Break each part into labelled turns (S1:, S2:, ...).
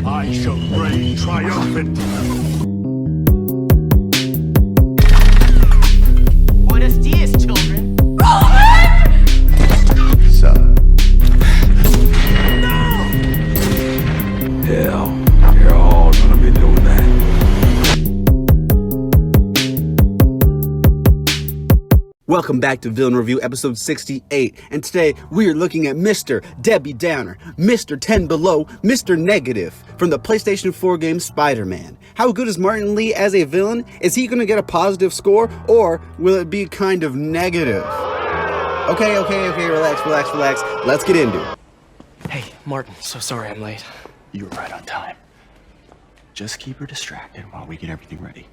S1: I shall reign triumphant.
S2: Buenos dias, children.
S3: So.
S1: No!
S3: Hell, you're all gonna be doing that.
S4: Welcome back to Villain Review episode 68, and today we are looking at Mr. Debbie Downer, Mr. 10 Below, Mr. Negative, from the PlayStation 4 game Spider-Man. How good is Martin Li as a villain? Is he gonna get a positive score, or will it be kind of negative? Okay, relax. Let's get into it.
S5: Hey, Martin, so sorry I'm late.
S6: You were right on time. Just keep her distracted while we get everything ready.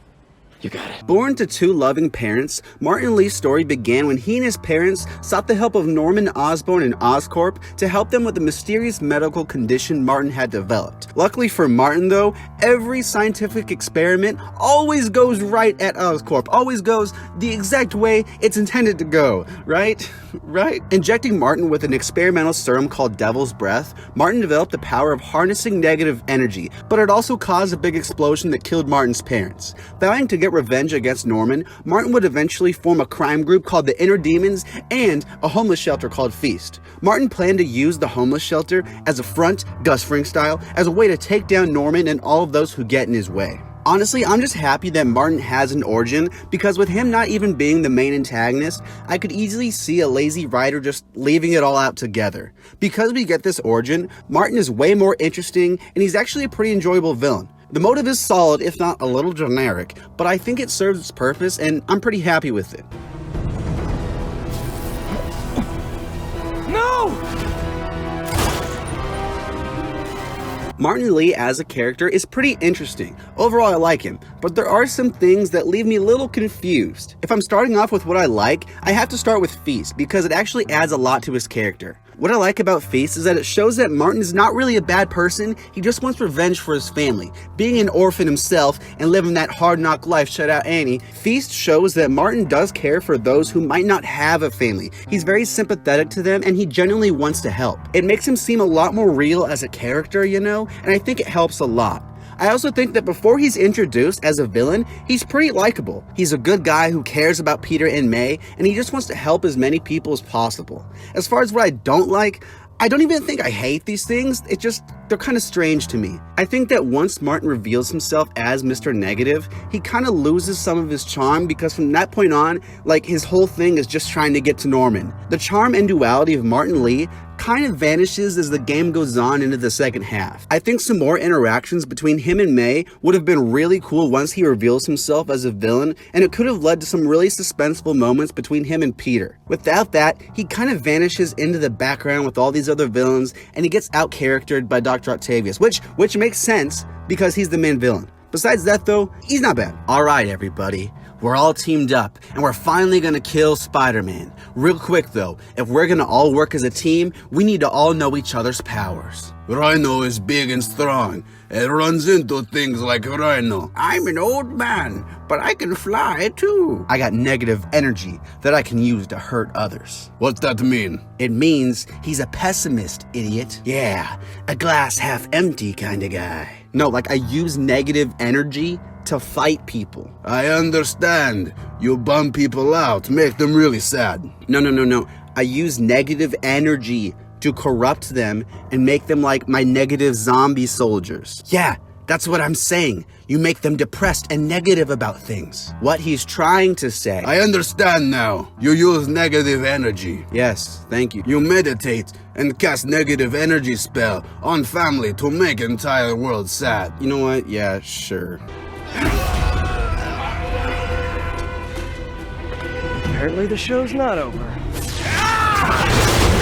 S5: You got it.
S4: Born to two loving parents, Martin Li's story began when he and his parents sought the help of Norman Osborn and Oscorp to help them with the mysterious medical condition Martin had developed. Luckily for Martin though, every scientific experiment always goes right at Oscorp, always goes the exact way it's intended to go, right? Injecting Martin with an experimental serum called Devil's Breath, Martin developed the power of harnessing negative energy, but it also caused a big explosion that killed Martin's parents. Vowing to get revenge against Norman, Martin would eventually form a crime group called the Inner Demons and a homeless shelter called Feast. Martin planned to use the homeless shelter as a front, Gus Fring style, as a way to take down Norman and all of those who get in his way. Honestly, I'm just happy that Martin has an origin, because with him not even being the main antagonist, I could easily see a lazy writer just leaving it all out together. Because we get this origin, Martin is way more interesting, and he's actually a pretty enjoyable villain. The motive is solid, if not a little generic, but I think it serves its purpose, and I'm pretty happy with it.
S5: No!
S4: Martin Li as a character is pretty interesting. Overall, I like him, but there are some things that leave me a little confused. If I'm starting off with what I like, I have to start with Feast, because it actually adds a lot to his character. What I like about Feast is that it shows that Martin is not really a bad person, he just wants revenge for his family. Being an orphan himself and living that hard knock life, shout out Annie, Feast shows that Martin does care for those who might not have a family. He's very sympathetic to them and he genuinely wants to help. It makes him seem a lot more real as a character, you know, and I think it helps a lot. I also think that before he's introduced as a villain, he's pretty likable. He's a good guy who cares about Peter and May, and he just wants to help as many people as possible. As far as what I don't like, I don't even think I hate these things, they're kind of strange to me. I think that once Martin reveals himself as Mr. Negative, he kind of loses some of his charm, because from that point on, like, his whole thing is just trying to get to Norman. The charm and duality of Martin Li kind of vanishes as the game goes on into the second half. I think some more interactions between him and May would have been really cool once he reveals himself as a villain, and it could have led to some really suspenseful moments between him and Peter. Without that, he kind of vanishes into the background with all these other villains, and he gets out-charactered by Dr. Octavius, which makes sense because he's the main villain. Besides that though, he's not bad. Alright everybody, we're all teamed up, and we're finally gonna kill Spider-Man. Real quick though, if we're gonna all work as a team, we need to all know each other's powers.
S7: Rhino is big and strong. It runs into things like Rhino.
S4: I'm an old man, but I can fly too. I got negative energy that I can use to hurt others.
S7: What's that mean?
S4: It means he's a pessimist, idiot. Yeah, a glass half empty kind of guy. No, like I use negative energy to fight people.
S7: I understand. You bum people out, make them really sad.
S4: No. I use negative energy to corrupt them and make them like my negative zombie soldiers. Yeah, that's what I'm saying. You make them depressed and negative about things. What he's trying to say.
S7: I understand now. You use negative energy.
S4: Yes, thank you.
S7: You meditate and cast negative energy spell on family to make entire world sad.
S4: You know what? Yeah, sure.
S5: Apparently the show's not over.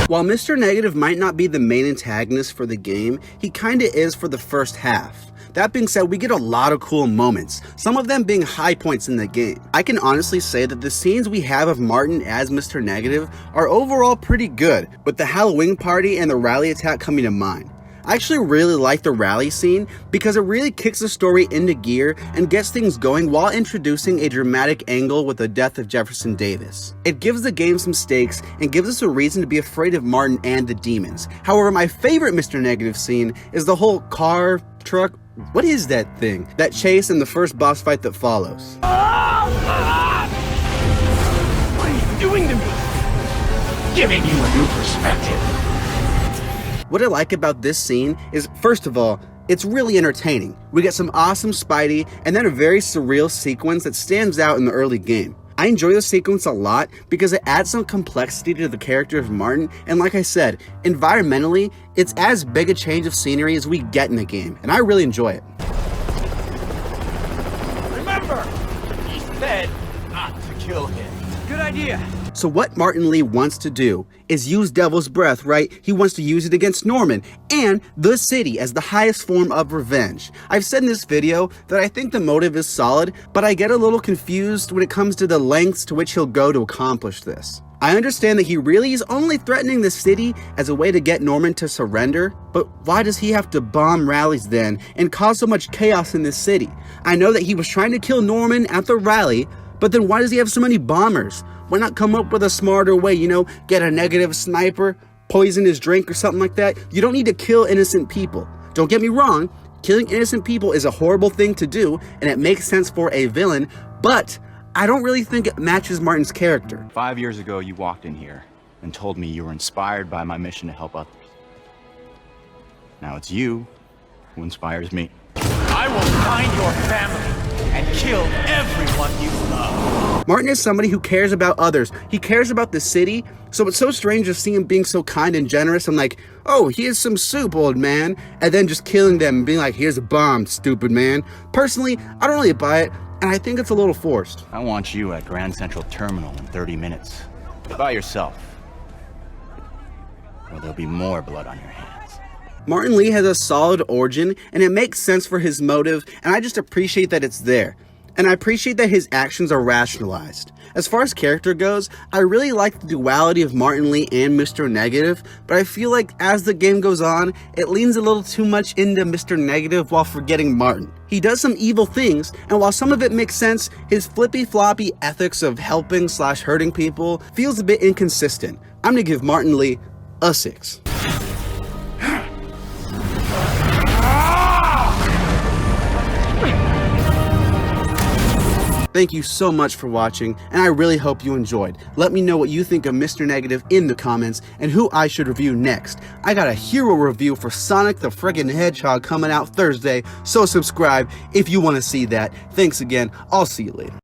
S4: While Mr. Negative might not be the main antagonist for the game, he kinda is for the first half. That being said, we get a lot of cool moments, some of them being high points in the game. I can honestly say that the scenes we have of Martin as Mr. Negative are overall pretty good, with the Halloween party and the rally attack coming to mind. I actually really like the rally scene because it really kicks the story into gear and gets things going while introducing a dramatic angle with the death of Jefferson Davis. It gives the game some stakes and gives us a reason to be afraid of Martin and the demons. However, my favorite Mr. Negative scene is the whole car truck? What is that thing? That chase and the first boss fight that follows.
S5: What are you doing to me?
S3: Giving you a new perspective.
S4: What I like about this scene is, first of all, it's really entertaining. We get some awesome Spidey and then a very surreal sequence that stands out in the early game. I enjoy the sequence a lot because it adds some complexity to the character of Martin, and like I said, environmentally, it's as big a change of scenery as we get in the game, and I really enjoy it.
S6: Remember, he said not to kill him.
S5: Good idea.
S4: So what Martin Lee wants to do is use Devil's Breath, right? He wants to use it against Norman and the city as the highest form of revenge. I've said in this video that I think the motive is solid, but I get a little confused when it comes to the lengths to which he'll go to accomplish this. I understand that he really is only threatening the city as a way to get Norman to surrender, but why does he have to bomb rallies then and cause so much chaos in this city? I know that he was trying to kill Norman at the rally, but then why does he have so many bombers? Why not come up with a smarter way, you know, get a negative sniper, poison his drink or something like that? You don't need to kill innocent people. Don't get me wrong, killing innocent people is a horrible thing to do, and it makes sense for a villain, but I don't really think it matches Martin's character.
S6: 5 years ago, you walked in here and told me you were inspired by my mission to help others. Now it's you who inspires me. I will find your family and kill everyone you love.
S4: Martin is somebody who cares about others. He cares about the city, so it's so strange to see him being so kind and generous. I'm like, oh, here's some soup, old man, and then just killing them and being like, here's a bomb, stupid man. Personally, I don't really buy it, and I think it's a little forced.
S6: I want you at Grand Central Terminal in 30 minutes. By yourself. Or there'll be more blood on your hands.
S4: Martin Lee has a solid origin, and it makes sense for his motive, and I just appreciate that it's there. And I appreciate that his actions are rationalized. As far as character goes, I really like the duality of Martin Lee and Mr. Negative, but I feel like as the game goes on, it leans a little too much into Mr. Negative while forgetting Martin. He does some evil things, and while some of it makes sense, his flippy-floppy ethics of helping/hurting people feels a bit inconsistent. I'm gonna give Martin Lee a 6. Thank you so much for watching, and I really hope you enjoyed. Let me know what you think of Mr. Negative in the comments and who I should review next. I got a hero review for Sonic the Friggin' Hedgehog coming out Thursday, so subscribe if you want to see that. Thanks again. I'll see you later.